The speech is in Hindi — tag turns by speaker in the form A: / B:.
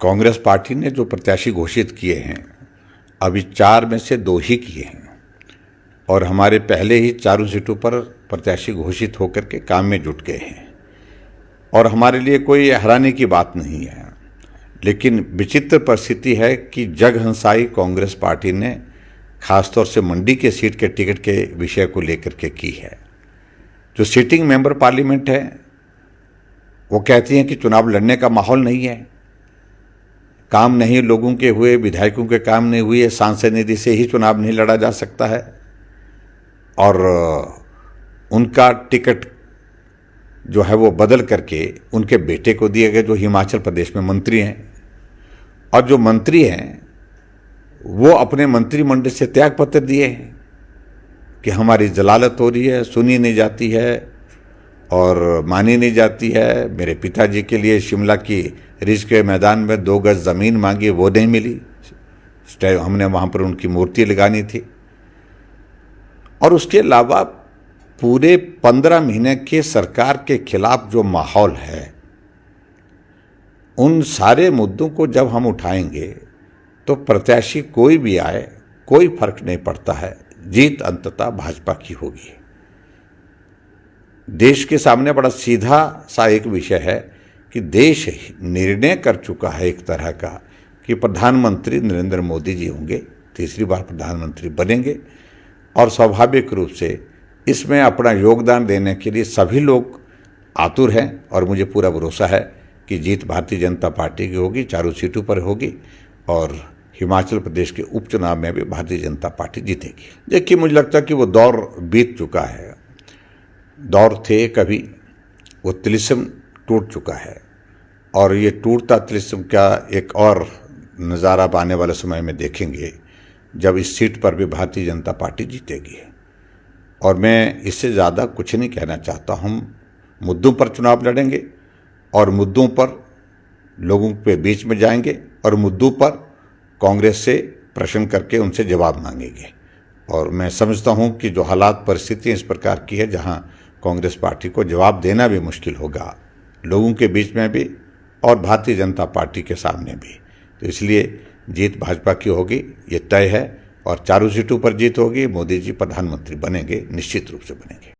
A: कांग्रेस पार्टी ने जो प्रत्याशी घोषित किए हैं, अभी 4 में से 2 ही किए हैं और हमारे पहले ही 4 सीटों पर प्रत्याशी घोषित होकर के काम में जुट गए हैं और हमारे लिए कोई हैरानी की बात नहीं है। लेकिन विचित्र परिस्थिति है कि जगहंसाई कांग्रेस पार्टी ने खासतौर से मंडी के सीट के टिकट के विषय को लेकर के की है। जो सिटिंग मेंबर पार्लियामेंट है वो कहती हैं कि चुनाव लड़ने का माहौल नहीं है, काम नहीं लोगों के हुए, विधायकों के काम नहीं हुए, सांसद निधि से ही चुनाव नहीं लड़ा जा सकता है और उनका टिकट जो है वो बदल करके उनके बेटे को दिए गए जो हिमाचल प्रदेश में मंत्री हैं और जो मंत्री हैं वो अपने मंत्रिमंडल से त्यागपत्र दिए हैं कि हमारी जलालत हो रही है, सुनी नहीं जाती है और मानी नहीं जाती है। मेरे पिताजी के लिए शिमला की रिज के मैदान में 2 गज ज़मीन मांगी, वो नहीं मिली, हमने वहाँ पर उनकी मूर्ति लगानी थी। और उसके अलावा पूरे 15 महीने के सरकार के खिलाफ जो माहौल है, उन सारे मुद्दों को जब हम उठाएंगे तो प्रत्याशी कोई भी आए कोई फर्क नहीं पड़ता है, जीत अंततः भाजपा की होगी। देश के सामने बड़ा सीधा सा एक विषय है कि देश निर्णय कर चुका है एक तरह का कि प्रधानमंत्री नरेंद्र मोदी जी होंगे, तीसरी बार प्रधानमंत्री बनेंगे और स्वाभाविक रूप से इसमें अपना योगदान देने के लिए सभी लोग आतुर हैं और मुझे पूरा भरोसा है कि जीत भारतीय जनता पार्टी की होगी, 4 सीटों पर होगी और हिमाचल प्रदेश के उपचुनाव में भी भारतीय जनता पार्टी जीतेगी। देखिए, मुझे लगता है कि वो दौर बीत चुका है, दौर थे कभी, वो तिलिस्म टूट चुका है और ये टूटता तिलिस्म का एक और नज़ारा आने वाले समय में देखेंगे जब इस सीट पर भी भारतीय जनता पार्टी जीतेगी। और मैं इससे ज़्यादा कुछ नहीं कहना चाहता। हम मुद्दों पर चुनाव लड़ेंगे और मुद्दों पर लोगों के बीच में जाएंगे और मुद्दों पर कांग्रेस से प्रश्न करके उनसे जवाब मांगेंगे। और मैं समझता हूं कि जो हालात परिस्थितियां इस प्रकार की है जहां कांग्रेस पार्टी को जवाब देना भी मुश्किल होगा, लोगों के बीच में भी और भारतीय जनता पार्टी के सामने भी, तो इसलिए जीत भाजपा की होगी, ये तय है और 4 सीटों पर जीत होगी। मोदी जी प्रधानमंत्री बनेंगे, निश्चित रूप से बनेंगे।